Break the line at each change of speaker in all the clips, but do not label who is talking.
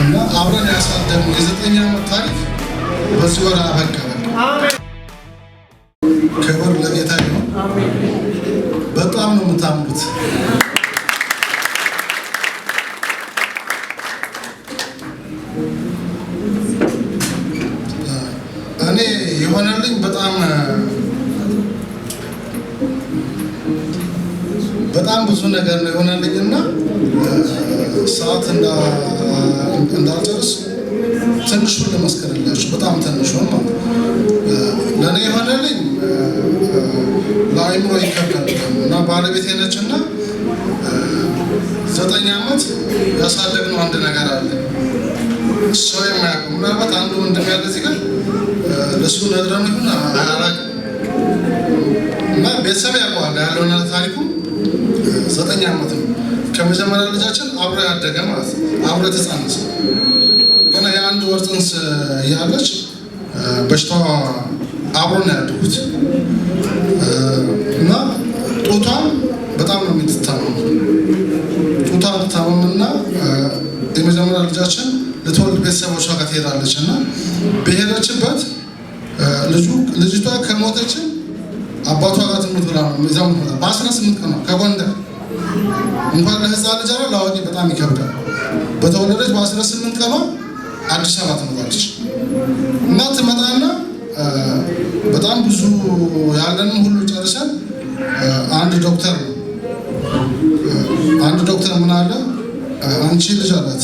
እና አብረን ያሳደግነው የዘጠኝ ዓመት ታሪክ በዚህ ወር አበቃ። አሜን። ክብር ለጌታ ይሁን። አሜን። በጣም ነው የምታምሩት። እኔ የሆነልኝ በጣም ብዙ ነገር ነው የሆነልኝና ሰዓት እንዳልጨርስ ትንሹን ልመስክርላችሁ። በጣም ትንሹን ማለት ለእኔ የሆነልኝ ለአእምሮ ይከብዳል እና ባለቤቴ ነችና 9 ዓመት ያሳለግነው አንድ ነገር አለ ሰው የማያውቀው። ምናልባት አንዱ ወንድም ያለ እዚህ ጋር ለእሱ ነግረን ይሁን አላውቅም እና ቤተሰብ ያውቀዋል ያለውን ታሪኩ። 9 ዓመት ነው ከመጀመሪያ ልጃችን አብሮ ያደገ ማለት ነው። አብሮ የተጻነሰ ገና የአንድ ወር ጽንስ ያለች በሽታዋ አብሮ ነው ያደጉት እና ጡቷን በጣም ነው የምትታመመው። ጡቷ ትታመምና የመጀመሪያ ልጃችን ልትወልድ ቤተሰቦቿ ጋር ትሄዳለች እና በሄደችበት ልጅቷ ከሞተችን አባቷ ጋር ትምህርት ብላ ነው እዛው ነው በ18 ቀን ነው ከጎንደር እንኳን ለህፃን ልጅ አይደል ለአዋቂ በጣም ይከብዳል። በተወለደች በ18 ቀኗ አዲስ አበባ ትመጣለች እና ትመጣና በጣም ብዙ ያለንን ሁሉ ጨርሰን አንድ ዶክተር ምን አለ አንቺ ልጅ አላት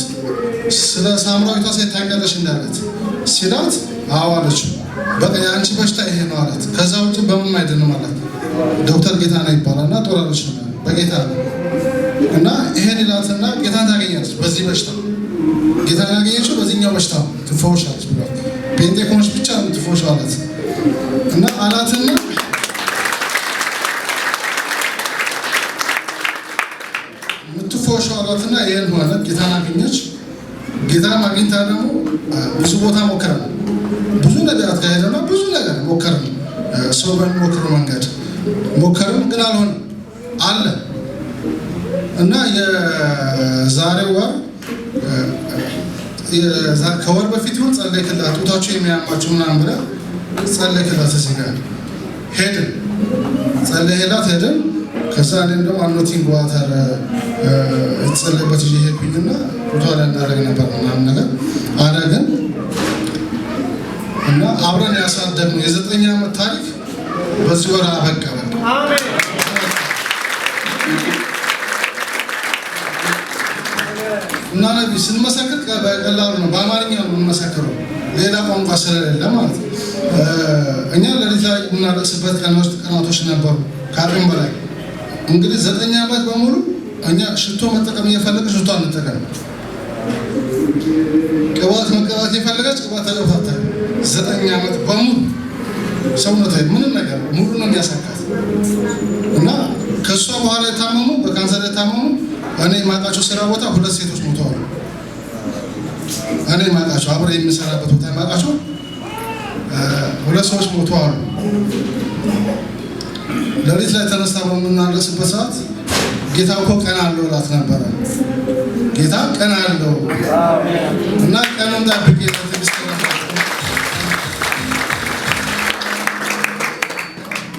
ስለ ሳምራዊቷ ሴት ታውቂያለሽ እንዳለት ሲላት አዎ አለች። በቃ የአንቺ በሽታ ይሄ ነው አላት። ከዛ ውጭ በምን አይደለም አላት። ዶክተር ጌታነህ ይባላልና ጦራለች በጌታ እና ይሄን ይላትና ጌታን ታገኛለች። በዚህ በሽታ ጌታን ያገኘችው በዚህኛው በሽታ ትፈወሻለች ብሏት ጴንጤ ከሆነች ብቻ ነው ትፈወሽ አላት እና አላትና የምትፈወሸው አላትና ይሄን ሆነ። ጌታን አገኘች። ጌታን አግኝታ ደግሞ ብዙ ቦታ ሞከረን፣ ብዙ ነገራት ጋር ሄደና ብዙ ነገር ሞከረን። ሰው በሚሞክረው መንገድ ሞከረን፣ ግን አልሆነ አለ እና የዛሬው ወር ከወር በፊት ይሁን ጸለይክላት ጡታቸው የሚያማቸው ምናምን ብላ ጸለይክላት። እዚህ ጋር ሄድን ጸለይላት ሄድን። ከዛ እኔም ደግሞ አኖቲንግ ዋተር የተጸለይበት ይዤ ሄድኩኝና ጡቷ ላይ እናደርግ ነበር ምናምን ነገር አደረግን እና አብረን ያሳደግነው የ9 ዓመት ታሪክ በዚህ ወር አበቃ። አሜን። እና ነቢ ስንመሰክር በቀላሉ ነው፣ በአማርኛ ነው የምንመሰክረው፣ ሌላ ቋንቋ ስለሌለ ማለት ነው። እኛ ለሊት ላይ የምናለቅስበት ቀናቶች ነበሩ ከአቅም በላይ። እንግዲህ 9 ዓመት በሙሉ እኛ ሽቶ መጠቀም እየፈለገች ሽቶ አንጠቀም፣ ቅባት መቀባት የፈለገች ቅባት ተቀባታ። 9 ዓመት በሙሉ ሰውነቷ ምንም ነገር ሙሉ ነው የሚያሳካት እና ከሷ በኋላ የታመሙ በካንሰር የታመሙ እኔ የማውቃቸው ስራ ቦታ 2 ሴቶች ሞተዋል። እኔ የማውቃቸው አብሬ የምሰራበት ቦታ የማውቃቸው 2 ሰዎች ሞተዋል። ለሊት ላይ ተነስታ በምናለቅስበት ሰዓት ጌታ እኮ ቀን አለው እላት ነበረ። ጌታ ቀን አለው እና ቀኑን ጠብቄ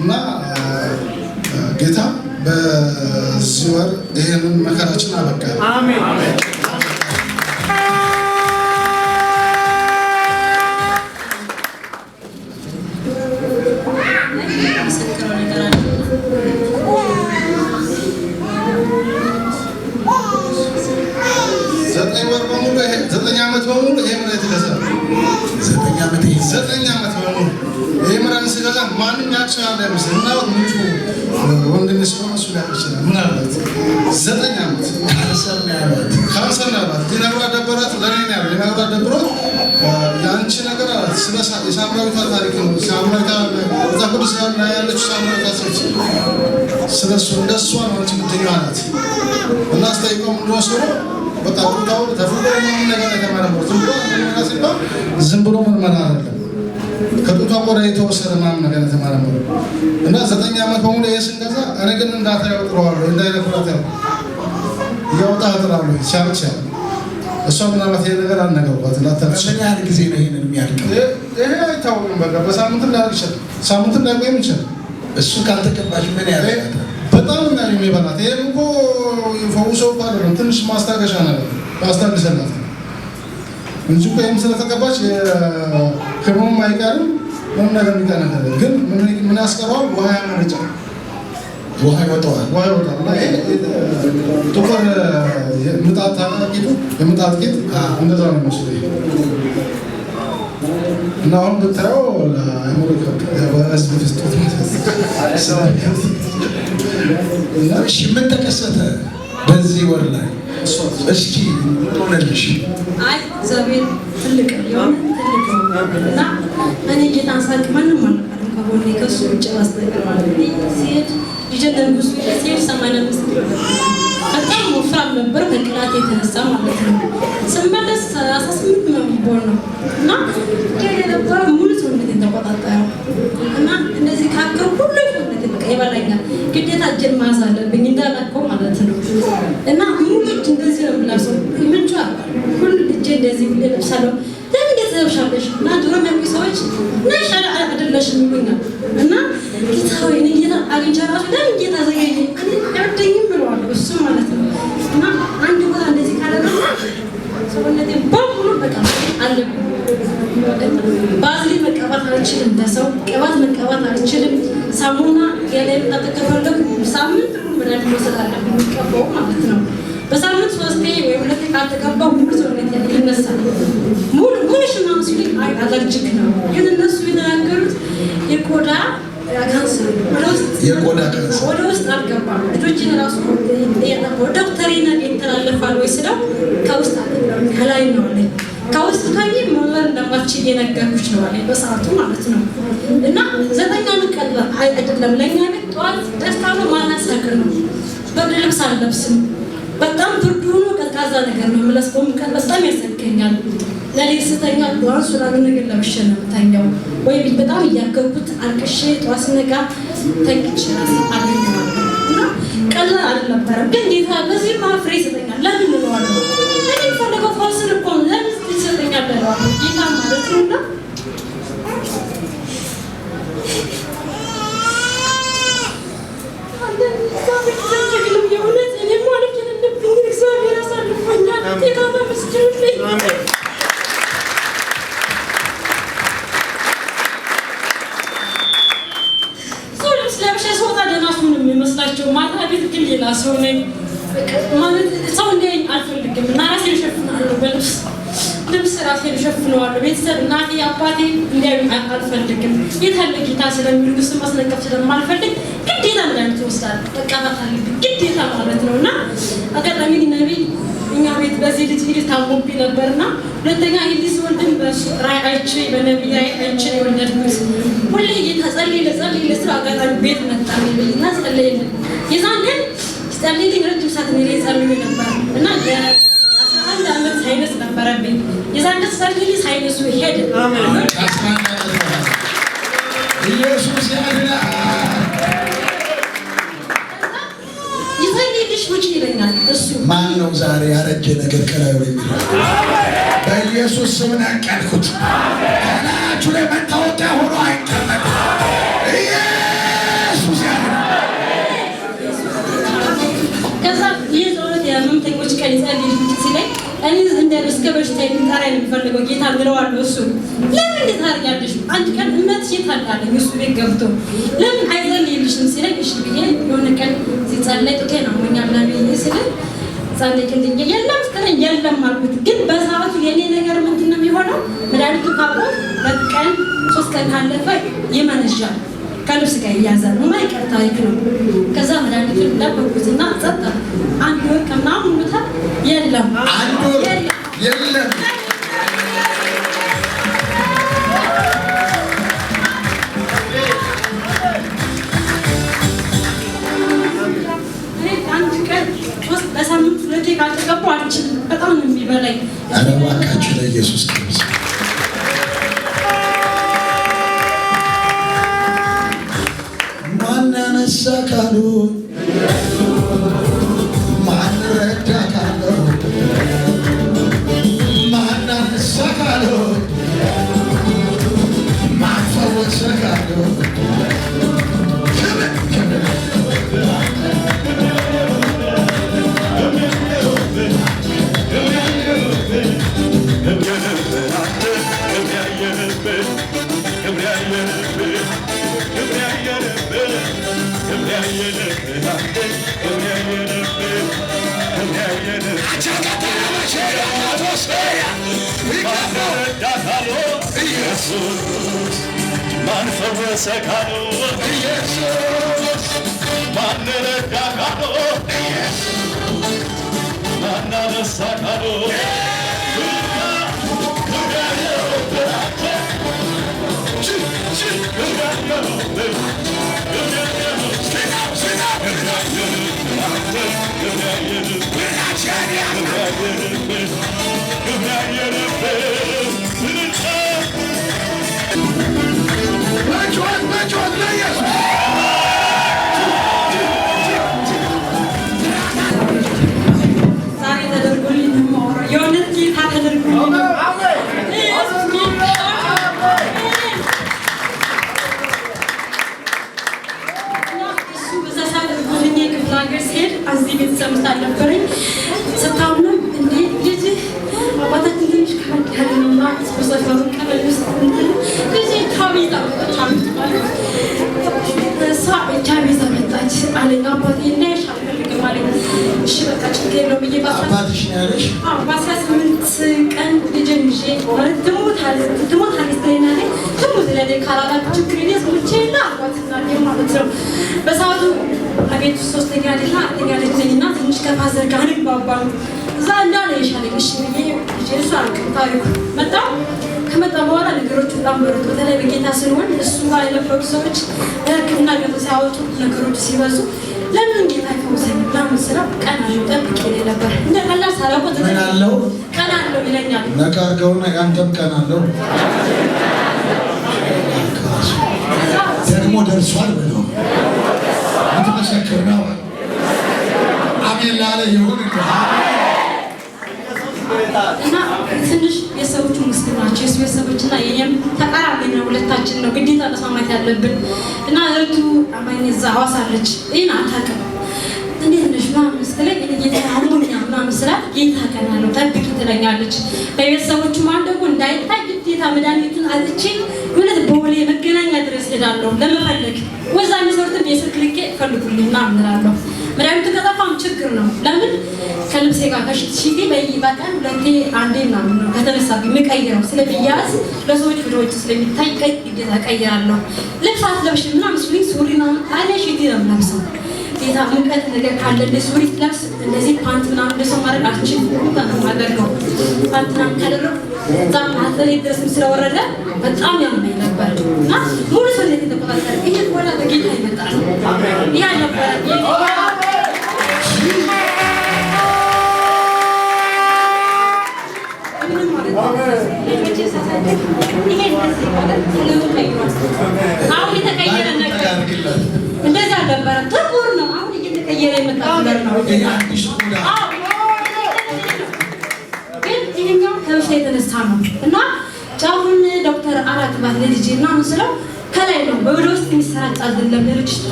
እና ጌታ በዚህ ወር ይሄንን መከራችን አበቃ። አሜን። ዘጠኝ ዓመት በሙሉ ይሄ መሬት ገዛ። 9 ዓመት በሙሉ ይሄ መሬት ሲገዛ ማንም ያክሻል አይመስልም እና ምንጩ ወንድም ሲሆን እሱ ላይ ይችላል። ምን አላት 9 ዓመት ካንሰር ነው ያላት። ዲናግራ ደበራት ለኔ ነው ያለው። ዲናግራ ደብሮት ያንቺ ነገር አላት። ስለ የሳምራዊቷ ታሪክ ነው። ሳምራዊቷ እዛ ቅዱስ ላይ ያለችው ሳምራዊቷ ሴት ስለሱ እንደሷ ነው አንቺ የምትይው አላት እና አስተያየው ምንድነው ሰው በቃ ጡታው ተፈጥሮ ምን ነገር የተመረመረው ዝም ብሎ ምርመራ አይደለም። ከጡቷ ቆዳ የተወሰደ ምናምን ነገር የተመረመረው እና 9 ዓመት በሙሉ የስንገዛ እኔ ግን እንዳታየው ጥለዋለሁ እንዳይለፍራት ያው ያወጣ ጥላለሁ ሲያርቻ እሷ ምናልባት ይሄ ነገር አልነገርኳት ላታች
ምን ያህል ጊዜ ነው ይሄንን የሚያልቀው?
ይሄ አይታወቅም። በቃ በሳምንት ላይ ይችላል፣ ሳምንት ላይ ቆይም ይችላል።
እሱ ካልተቀባሽ ምን ያህል
በጣም ነው የሚበላት። ይሄም እኮ ፈውሰው አይደለም ትንሽ ማስታገሻ ነገር ማስታገሻላት እንጂ እኮ ይሄም ስለተቀባች ህመሙ አይቀርም። ምንም ነገር የሚቀር ነገር ግን ምን ያስቀረዋል? ውሃ ያመነጫል፣
ውሃ ይወጣዋል።
ውሃ ይወጣል። እና ይሄ ጥቁር ምጣድ ታውቃለህ? የምጣድ ጌጥ እንደዛ ነው የሚመስለው። እና አሁን ብታየው ለአእምሮ በህዝብ ፍስጦት
እሺ፣ ምን ተከሰተ በዚህ ወር ላይ? እስኪ ሆነልሽ?
አይ እግዚአብሔር ትልቅ ነው እና እኔ ጌታን ሳቅ ማንም አልነበረም ከጎኔ ከሱ ውጭ ማስጠቀም ማለት ነው። ሲሄድ ይጀነንጉስ ሲሄድ 85 ኪሎ በጣም ወፍራም ነበር ከቅላት የተነሳ ማለት ነው። ስመለስ 18 ነው የሚሆን ነው እና የነበረ ሙሉ ሰውነት ተቆጣጣው እና እንደዚህ ካከሩ ሁሉ ሰውነት በቃ ይበላኛል። ግዴታ እጄን ማዝ አለብኝ እንዳላከው ማለት ነው እና ሙሉ እንደዚህ ነው የምለብሰው። ምንጫ ሁሉ እጄ እንደዚህ ብለብሳለሁ። ለምን ተዘብሻለሽ? እና ድሮ የሚያውቁ ሰዎች ነሽ አይደለሽም ይሉኛል እና ጌታ ሆይ እኔ ጌታ አግኝቼ እራሱ ለምን ጌታ ዘገየ አይወደኝም ብለዋል እሱ ማለት ነው። እና አንድ ቦታ እንደዚህ ካደረገ ሰውነቴ በሙሉ በቃ አለብኝ። ባዝሊን መቀባት አልችልም፣ ለሰው ቅባት መቀባት አልችልም። ሳሙና ገላዬ መታጠብ ከፈለኩ ሳምንት ምናምን መውሰድ አለብኝ የሚቀባው ማለት ነው። በሳምንት 3 ወይ 2 ካልተቀባው ሙሉ ሰውነቴ ይነሳል። ሙሉ ሽማም ሲል አይ አለርጂክ ነው። ግን እነሱ የተናገሩት የቆዳ ካንሰር
የቆዳ ካንሰር
ወደ ውስጥ አልገባም። ልጆችን ራሱ ዶክተሪና ይተላለፋል ወይ ስለው ከውስጥ አልገባም ከላይ ነው አለኝ። ከውስጥ ካየ መመር እንደማትችል የነገሩሽ ነው አለኝ በሰዓቱ ማለት ነው። እና 9 ዓመት ቀላል አይደለም ለኛ። ጠዋት ደስታ ነው፣ ማታ ሰክር ነው። ብርድ ልብስ አልለብስም። በጣም ብርዱ ነው፣ ቀዝቃዛ ነገር ነው የምለብሰው። ቀን በጣም ያሰከኛል። ለሌሊት ስተኛ ዱዋን ሱራን ነገር ለብሼ ነው የምተኛው። ወይ በጣም እያገቡት አልቅሼ ጠዋት ስነቃ ተኝቼ ራሴ አገኘዋለሁ። እና ቀላል አልነበረም። ግን ጌታ በዚህ ማፍሬ ይሰጠኛል። ለምን እለዋለሁ? እኔ የምፈልገው ፈውስን እኮ ነው። ለምን ይሰጠኛል እለዋለሁ ጌታ ማለት ነው። እና የእውነት እኔ ማለት የሌለብኝ እግዚአብሔር አሳልፎኛል። ጌታ ተመስገን። የሚመስላቸው ማታ ቤት ግን ሌላ ሰው ነኝ ማለት ሰው እንዲያየኝ አልፈልግም እና ራሴን እሸፍናለሁ በልብስ ራሴን እሸፍነዋለሁ። ቤተሰብ እናቴ አባቴ እንዲያዩኝ አልፈልግም። የታለ ጌታ ስለሚሉ ውስጥ ማስነቀፍ ስለማልፈልግ ግዴታ መድኃኒት እወስዳለሁ። መቀባት አለብኝ ግዴታ ማለት ነው። እና አጋጣሚ ነቢይ እኛ ቤት በዚህ ልጅ ታሞብኝ ነበርና ሁለተኛ ልጅ ወንድም በራእይ አይቼ በነቢይ አይቼ የወለድኩት ሁሌ ጌታ ጸልይ ለስራ አጋጣሚ ቤት መጣ እና ጸለይልን። የዛን ግን ጸልይልኝ ረጅም ሰዓት ነው ጸልይ ነበር እና የ11 ዓመት ሳይነስ ነበረብኝ። የዛን ግን ጸልይልኝ ሳይነሱ ሄደ።
ኢየሱስ ያድናል።
ይጸልይልሽ ውጪ ይለኛል እሱ።
ማን ነው ዛሬ ያረጀ ነገር ከላዩ የሚለው? በኢየሱስ ስም ነቀልኩት። ከላያችሁ ላይ መታወቂያ ሆኖ አይቀመጥም። ኢየሱስ ያድናል።
ከዛ ይህ ጸሎት የህመምተኞች ቀን ይጸልይልኝ ሲለኝ እኔ እስከ በሽታ የሚጠራ የሚፈልገው ጌታ ብለዋለሁ። እሱ ለምን እንዴት አድርጊያለሽ? አንድ ቀን እምነትሽ የት አላለኝ እሱ ቤት ገብቶ ለምን አይጸልይልሽም ሲለኝ እሺ ብዬ የሆነ ቀን ሲጸለይ ጡቴን አሞኛል ብዬ ስልህ ጸለይልኝ። የለም ስትለኝ የለም አልኩት። ግን በሰዓቱ የኔ ነገር ምንድን ነው የሚሆነው? መድኃኒቱ ካቆም 2 ቀን 3 ቀን ካለፈ ይመነዣል፣ ከልብስ ጋር ይያዛል። የማይቀር ታሪክ ነው። ከዛ መድኃኒቱን ለበኩትና ጸጥ 1 ወር ከምናምን ሙታ የለም
1 ወር የለም።
በሳምንት 2 ካልተቀባሁ አልችልም። በጣም ነው የሚበላኝ።
ኧረ እባካችሁ ለኢየሱስ ክርስቶስ ማን ያነሳ ካሉ ማን ረዳ ካለው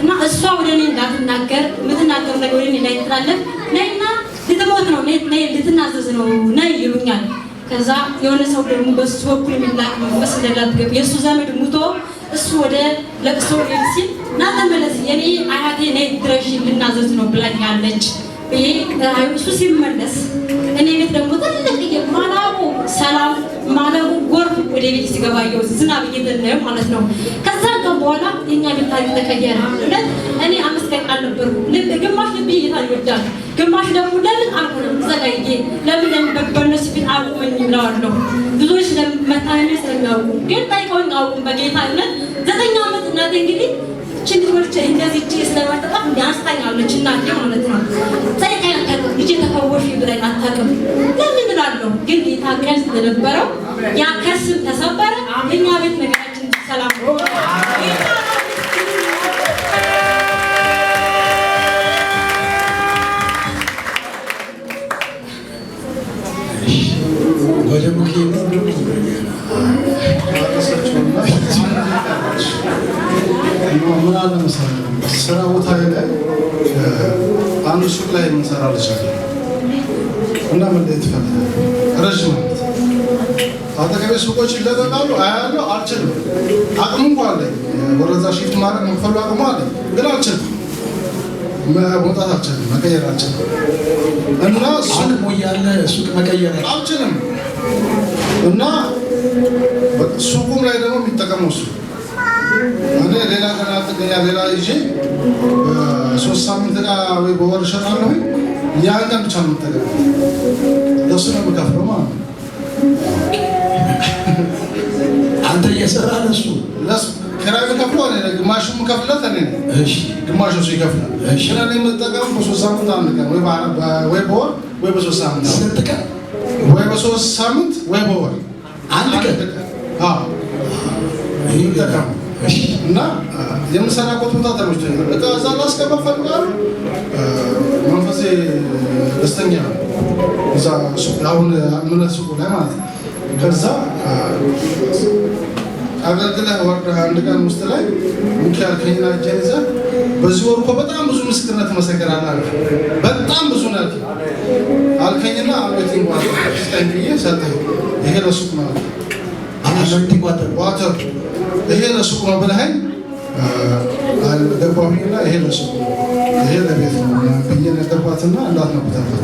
እና እሷ ወደ እኔ እንዳትናገር የምትናገር ነገር ወደ እኔ እንዳይተላለፍ ነይና ልትሞት ነው ነይ ልትናዘዝ ነው ነይ ይሉኛል። ከዛ የሆነ ሰው ደግሞ በሱ በኩል የሚላክ መንፈስ እንደላትገብ የእሱ ዘመድ ሙቶ እሱ ወደ ለቅሶ ሲል ና ተመለስ የኔ አያቴ ነይ ድረሽ ልናዘዝ ነው ብላኛለች። እሱ ሲመለስ እኔ ቤት ደግሞ ትልቅ ማላቁ ሰላም ማለቁ ጎርፍ ወደ ቤት ሲገባየው ዝናብ እየዘነበ ማለት ነው። ከዛ በኋላ የኛ ቤት ታሪክ ተቀየረ። እኔ 5 ቀን አልነበርኩ ግማሽ ልብ ይይታል ይወዳል ግማሽ ደግሞ ለምን አልሆነም ዘጋዬ ለምን በነሱ ፊት አቁመኝ ብለዋለሁ። ብዙዎች ለመታመም ስለሚያውቁ ግን ታይቆኝ አውቁም በጌታነት 9 ዓመት እናቴ እንግዲህ ችግሮች እንደዚህ ስለማጠጣፍ እንዲያስታኛለች እናቴ ማለት ነው። ሳይቀር ልጅ ተፈወሽ ብላይ አታውቅም ለምን እላለሁ። ግን ጌታ ቀን ስለነበረው ያ ከስም ተሰበረ። እኛ ቤት ነገራችን ሰላም ነው።
ወደ ሙኬም
ምን አለ መሰለህ ስራ ቦታ ላይ አንድ ሱቅ ላይ የምንሰራ ልጅ አለ እና ምን ላይ ትፈልጋለህ? ረዥም ዓመት አጠገቤ ሱቆች ይለቀቃሉ አያለሁ። አልችልም። አቅሙ እንኳን አለኝ ወደዛ ሺፍት ማድረግ መክፈሉ አቅሙ አለኝ ግን አልችልም። መውጣት አልችልም። መቀየር አልችልም። እና
አቅሙ እያለ ሱቅ መቀየር
አልችልም። እና ሱቁም ላይ ደግሞ የሚጠቀመው እሱ እኔ ሌላ ቀን አጥገኛ ሌላ ይዤ በ3 ሳምንት ወይ በወር እሸጣለሁ። ያን ቀን ብቻ ነው የምጠቀመው። ለእሱ ነው የምከፍለው ማለት ነው።
አንተ እየሰራ ለእሱ
ኪራይ የምከፍለው እኔ ነኝ። ግማሹን የምከፍለት እኔ ነኝ። ግማሹ እሱ ይከፍላል። ግን እኔ የምጠቀመው በ3 ሳምንት አንድ ቀን ወይ በወር ወይ በ3 ሳምንት
ስንት ቀን
ወይ በ3 ሳምንት ወይ በወር
አንድ ቀን
ይጠቀሙ እና የምሰራበት ቦታ ተመችቶኛል። በቃ እዛ ላስገባ እፈልጋለሁ። መንፈሴ ደስተኛ ነው። እዛ አሁን እምነት ሱቁ ላይ ማለት ነው። ከዛ አገልግለህ ወርደህ አንድ ቀን ውስጥ ላይ ሙኪ ያልከኝና እጄን ይዘህ በዚህ ወር እኮ በጣም ብዙ ምስክርነት ትመሰክራለህ አልክ። በጣም ብዙ ነው አልከኝና አልቤቲንግ ዋተር ብዬ ሰጠኝ። ይሄ ለሱቅ ነው
አልቤቲንግ
ዋተር ይሄ ለሱቅ ነው ብለኸኝ ገባሁኝና ይሄ ለሱቅ ነው ይሄ ለቤት ነው ብዬ ነገርኳትና እንዳትነኩተበት።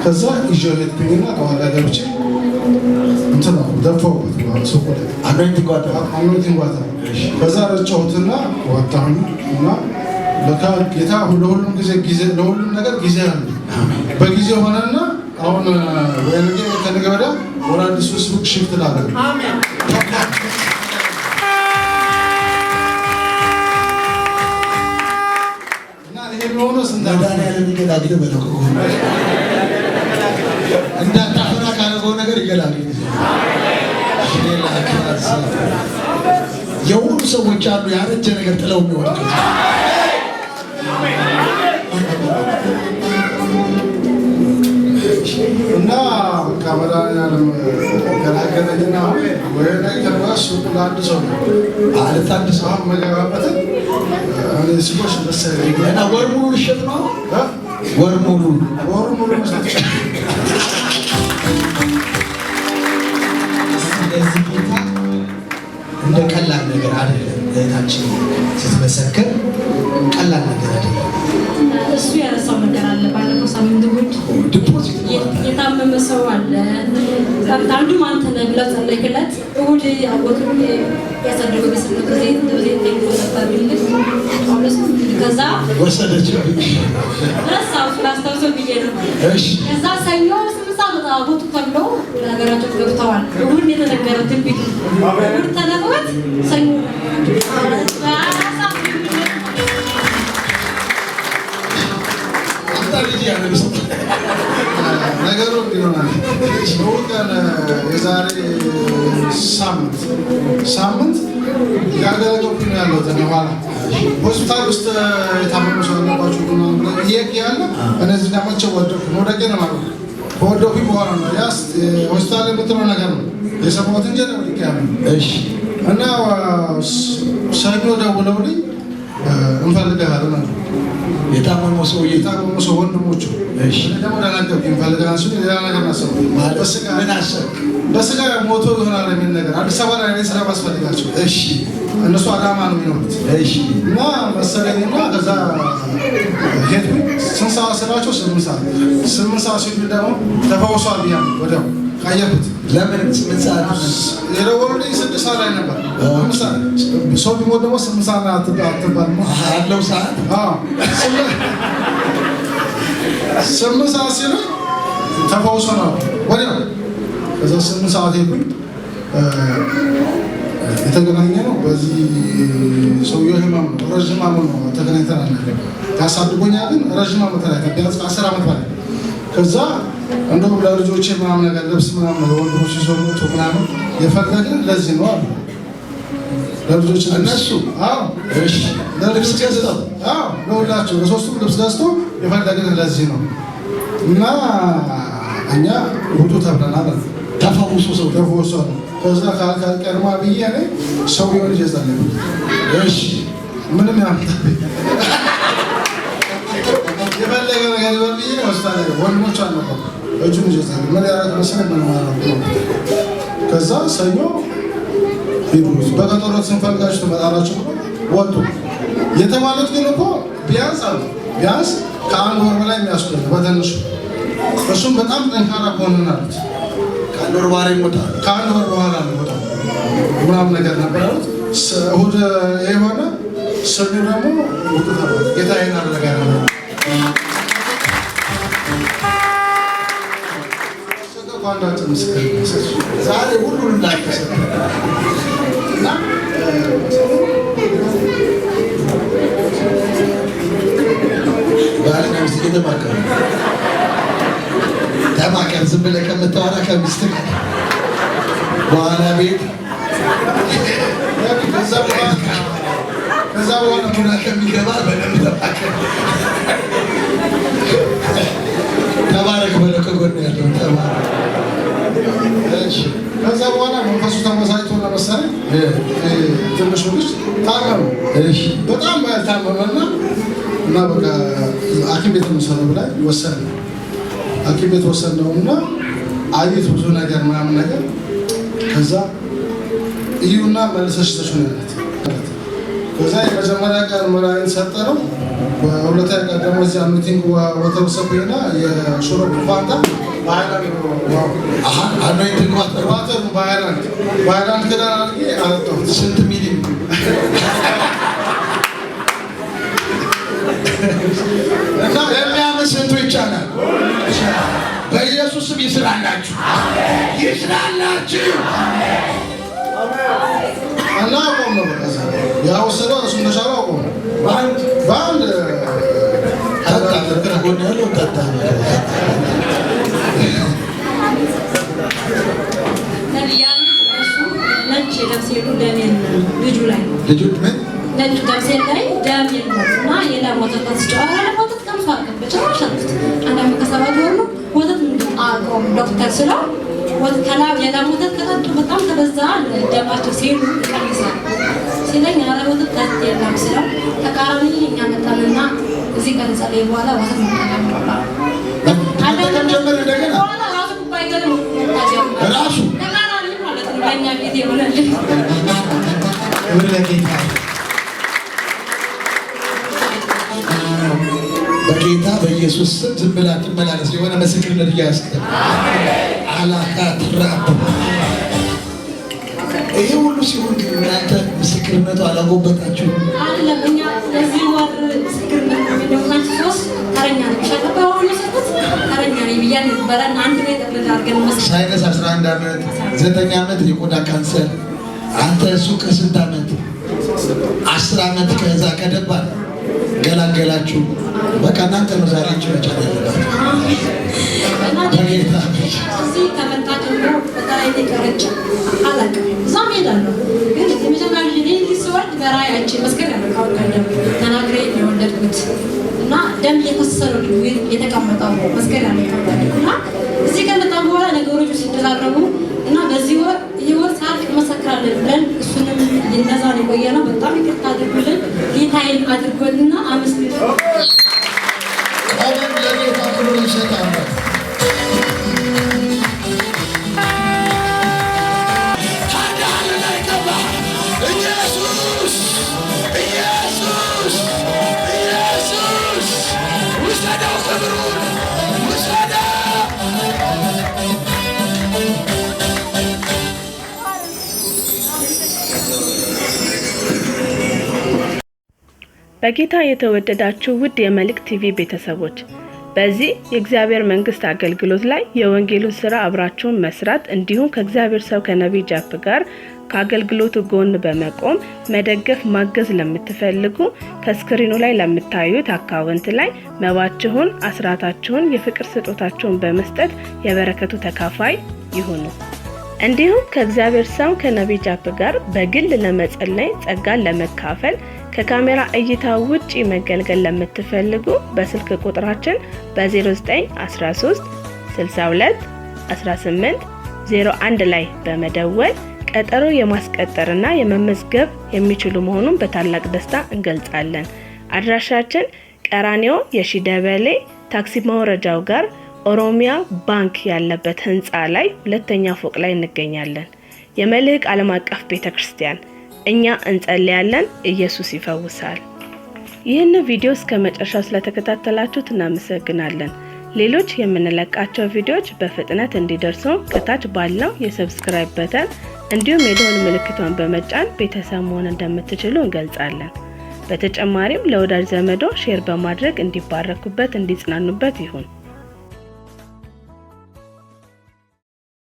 ከዛ ይዤው ሄድኩኝና ከኋላ ገብቼ እንትን ነው ደፋሁበት ሱቁ ላይ
አኖይንቲንግ ዋተር
ከዛ ረጨሁትና ወጣሁኝ እና በቃ ጌታ ለሁሉም ነገር ጊዜ አለ። በጊዜ ሆነና አሁን ወይኔ ከነገ ወዲያ ወደ አዲሱ ሱቅ ሽፍት ላደርግ አሜን። እና ይሄ ነው ስንዳና
ያለ ይገላግል በለው እንዳታፈራ ካለው ነገር ይገላግል። የሁሉ ሰዎች አሉ ያረጀ ነገር ጥለው የሚወድቁት
እና ከመድኃኒዓለም ገላገለኝና ወይ ላይ ከራሱ ለአንድ ሰው
አለት አንድ ሰው
መገባበትን እኔ ሲጎሽ ደስ አይለኝም።
እና ወር ሙሉ ልሸጥ ነው ወር ሙሉ መስጠት
ስለዚህ ጌታ እንደ ቀላል ነገር አይደለም። እህታችን ስትመሰክር ቀላል ነገር አይደለም።
እሱ ያረሳው ነገር አለ። ባለፈው ሳምንት እሑድ
ዲፖዚት
የታመመ ሰው አለ። አንዱ አንተ ነህ ብለህ ጸለይክለት። እሑድ አወጡ ያሳደገው በስምንት ዘይት ተቆጣጣሪልህ ጳውሎስ ከዛ
ወሰደችው
ረሳው ስላስታውሰው ብዬ ነው።
እሺ
ከዛ ሰኞ አቦቱ ተብሎ ለሀገራቸው ገብተዋል። እሑድ የተነገረው ትንቢት እሑድ ተነግሮት ሰኞ
ነገሩ እንዲሆናል። እሑድ ቀን የዛሬ ሳምንት ያገለገልኩ ነው ያለሁት። ኋላ ሆስፒታል ውስጥ የታመሙ ሰው አለባቸው ያለ እነዚህ ጋር መቼ ወደኩ መውደቄ ነው ማለት ነው። ከወደኩኝ በኋላ ነው ያስ ሆስፒታል የምትለው ነገር ነው የሰማሁት እንጂ ነው ያለው። እሺ እና ሰኞ ደውለውልኝ እንፈልግሃለን አሉ።
የታመመው ሰውዬ
የታመመው ሰው ወንድሞቹ ደግሞ ደነገጥኩ። እንፈልግሃለን ሲሉ ሌላ ነገር አሰቡ።
ምን አሰብክ?
በስጋ ሞቶ ይሆናል የሚል ነገር አዲስ አበባ ላይ ስራ ማስፈልጋቸው።
እሺ
እነሱ አዳማ ነው የሚኖሩት።
እሺ
እና መሰለኝና ከዛ ሄድኩኝ። ስንት ሰዓት ስላቸው 8 ሰዓት 8 ሰዓት ሲሉ ደግሞ ተፈውሷል ብያለሁ። ወዲያው ቀየርኩት።
ለምን 8 ሰዓት
የደወሉልኝ 6 ሰዓት ላይ ነበር። 5 ሰዓት ሰው ቢሞት ደግሞ 8 ሰዓት አትባልም
ያለው ሰዓት
8 ሰዓት ሲሉ ተፈውሶ ነው ወዲያው። ከዛ 8 ሰዓት ሄድኩኝ። የተገናኘ ነው በዚህ ሰውዬው ህመም ነው፣ ረዥም ዓመት ነው ተገናኝተናል። ያሳድጎኛል ግን ረዥም ዓመት ላይ ቢያንስ 10 ዓመት በላይ። ከዛ እንደውም ለልጆቼ ምናምን ነገር ልብስ ምናምን ወንድሞች ይዞ መጡ ምናምን የፈለግን ለዚህ ነው አሉ። ለልጆች
እነሱ
እሺ ለልብስ ገዝተው ለሁላቸው ለሶስቱም ልብስ ገዝቶ የፈለግን ለዚህ ነው እና እኛ ውጡ ተብለናል።
ተፈውሶ ሰው
ተፈውሶ ከዛ ካልካል ቀርማ ብዬ እኔ ሰው ይሆን ይዘዛል። እሺ ምንም ያምጣል የፈለገ ነገር ይወል ብዬ ወስዳለ። ወንድሞች አልነበሩ እጁን ይዘዛል። ምን ያደርግ መሰለህ ምን ማለት ነው። ከዛ ሰኞ ሄዱት በቀጠሮት ስንፈልጋችሁ ትመጣላችሁ ወጡ የተባሉት ግን እኮ ቢያንስ ከአንድ ወር በላይ የሚያስቆይ በትንሹ እሱም በጣም ጠንካራ ከሆነን አሉት።
ከአንድ ወር በኋላ ይሞታል።
ከአንድ ወር በኋላ ነው ሞታው ምናምን ነገር ነበር አሉት። እሑድ የሆነ ሰኞ ደግሞ ውጡ ተባለ። ጌታ ይሄን አደረገ ነው ቋንቋችን ምስክር
ዛሬ ሁሉን እንዳይከሰት
እና
ባልና ሚስት እየተማከሩ ተማከር። ዝም ብለህ ከምታወራ ከሚስት ጋር በኋላ ቤት
ከዛ በኋላ
ግራ ከሚገባ በደንብ ተማከር። ተባረክ በለው ከጎን ያለው ተባረክ።
ከዛ በኋላ መንፈሱ ተመሳይቶ ለመሰለኝ ትንሹ ልጅ ታመመ። በጣም ታመመና እና በቃ ሐኪም ቤት መሰለው ብላ ወሰነ። ሐኪም ቤት ወሰነውና አየት ብዙ ነገር ምናምን ነገር ከዛ እዩና መልሰሽ ተሽነለት። ከዛ የመጀመሪያ ቀን መድኃኒት ሰጠነው። በሁለተኛ ቀን ደግሞ እዚያ ሚቲንግ ወተወሰብኝና የሾሮብ ፋንታ በሃይላንድ ክዳን አድርጌ አጠጣሁት።
ስንት ሚሊ
እና
የሚያምን ስንቱ ይቻላል። በኢየሱስ ስም ይስራላችሁ፣ ይስራላችሁ።
እና አቆም ነው በቃ ያ ወሰደው እሱ እንደሻለው አቆም ነው። በአንድ
ጎን ያለው ጠጣ
ነጭ ልብስ ሄዱ ደም የለም ልጁ ላይ
ልጁ ምን
ነጭ ልብስ ላይ ደም የለም እና የላም ወተት አስጨዋራ ወተት ቀምሶ አልከም በጭራሽ አልኩት። አንድ ዓመት ከ7 ወር ነው ወተት አቆም ዶክተር ስለው ወተት ከላም የላም ወተት ከጠጡ በጣም ከበዛ ደማቸው ሲሉ ይቀንሳል ሲለኝ ኧረ ወተት ጠጥ የለም ስለው ተቃራኒ እኛ መጣንና እዚህ ከጸለይ በኋላ ወተት መጣ
ጀመር እንደገና
በኋላ ራሱ ባይገር ነው
ራሱ
ተቃራኒ ማለት ነው ለኛ ቤት ይሆናል።
በጌታ በኢየሱስ ስም ዝም ብላ ትመላለስ። የሆነ ምስክርነት እያስከተለ አላካትራብ ይሄ ሁሉ ሲሆን ግን እናንተ ምስክርነቱ አላጎበጣችሁ
አይደለም። እኛ ለዚህ ወር ምስክርነት ነው ሶስት ተረኛ ነው ሸቀጣው ነው ሰጥት ተረኛ ነው ይያል በረን አንድ ላይ ተብለ አድርገን መስከረ
ሳይነስ 11 ዓመት 9 ዓመት የቆዳ ካንሰር አንተ እሱ ከስንት ዓመት 10 ዓመት ከዛ ከደባ ገላገላችሁ። በቃ እናንተ ነው ዛሬ ጭምጫ ያለባችሁ። በጌታ
እዚህ ከመጣ ጀምሮ በጣም የተቀረጨ አላውቅም። እዛም ሄዳለሁ ግን የመጀመሪያ ልጅ ሲወልድ በራእያችን መስከረ ያመጣው ቀደም ተናግሬ የወለድኩት እና ደም እየፈሰሰ ነው የተቀመጠው መስከረ ያመጣው እና እዚህ ከመጣ በኋላ ነገሮች ሲደራረቡ እና በዚህ ወር ይህ ወር ሳልቅ መሰክራለን ብለን እሱንም እንደዛ ነው የቆየነው። በጣም ይቅርታ አድርጉልን። ጌታዬን አድርጎልና አመስግኑ።
ቆመን ለጌታ ክብር እንሰጣለን።
በጌታ የተወደዳችሁ ውድ የመልእክት ቲቪ ቤተሰቦች በዚህ የእግዚአብሔር መንግስት አገልግሎት ላይ የወንጌሉን ስራ አብራችሁን መስራት እንዲሁም ከእግዚአብሔር ሰው ከነቢይ ጃፕ ጋር ከአገልግሎቱ ጎን በመቆም መደገፍ ማገዝ ለምትፈልጉ ከስክሪኑ ላይ ለምታዩት አካውንት ላይ መባችሁን፣ አስራታችሁን፣ የፍቅር ስጦታችሁን በመስጠት የበረከቱ ተካፋይ ይሁኑ። እንዲሁም ከእግዚአብሔር ሰው ከነቢይ ጃፕ ጋር በግል ለመጸለይ ጸጋን ለመካፈል ከካሜራ እይታ ውጪ መገልገል ለምትፈልጉ በስልክ ቁጥራችን በ0913 62 18 01 ላይ በመደወል ቀጠሮ የማስቀጠርና የመመዝገብ የሚችሉ መሆኑን በታላቅ ደስታ እንገልጻለን። አድራሻችን ቀራኒዮ የሺደበሌ ታክሲ ማውረጃው ጋር ኦሮሚያ ባንክ ያለበት ህንጻ ላይ ሁለተኛ ፎቅ ላይ እንገኛለን። የመልህቅ ዓለም አቀፍ ቤተክርስቲያን። እኛ እንጸልያለን፣ ኢየሱስ ይፈውሳል። ይህን ቪዲዮ እስከ መጨረሻው ስለተከታተላችሁት እናመሰግናለን። ሌሎች የምንለቃቸው ቪዲዮዎች በፍጥነት እንዲደርሱ ከታች ባለው የሰብስክራይብ በተን እንዲሁም የደወል ምልክቷን በመጫን ቤተሰብ መሆን እንደምትችሉ እንገልጻለን። በተጨማሪም ለወዳጅ ዘመዶ ሼር በማድረግ እንዲባረኩበት እንዲጽናኑበት ይሁን።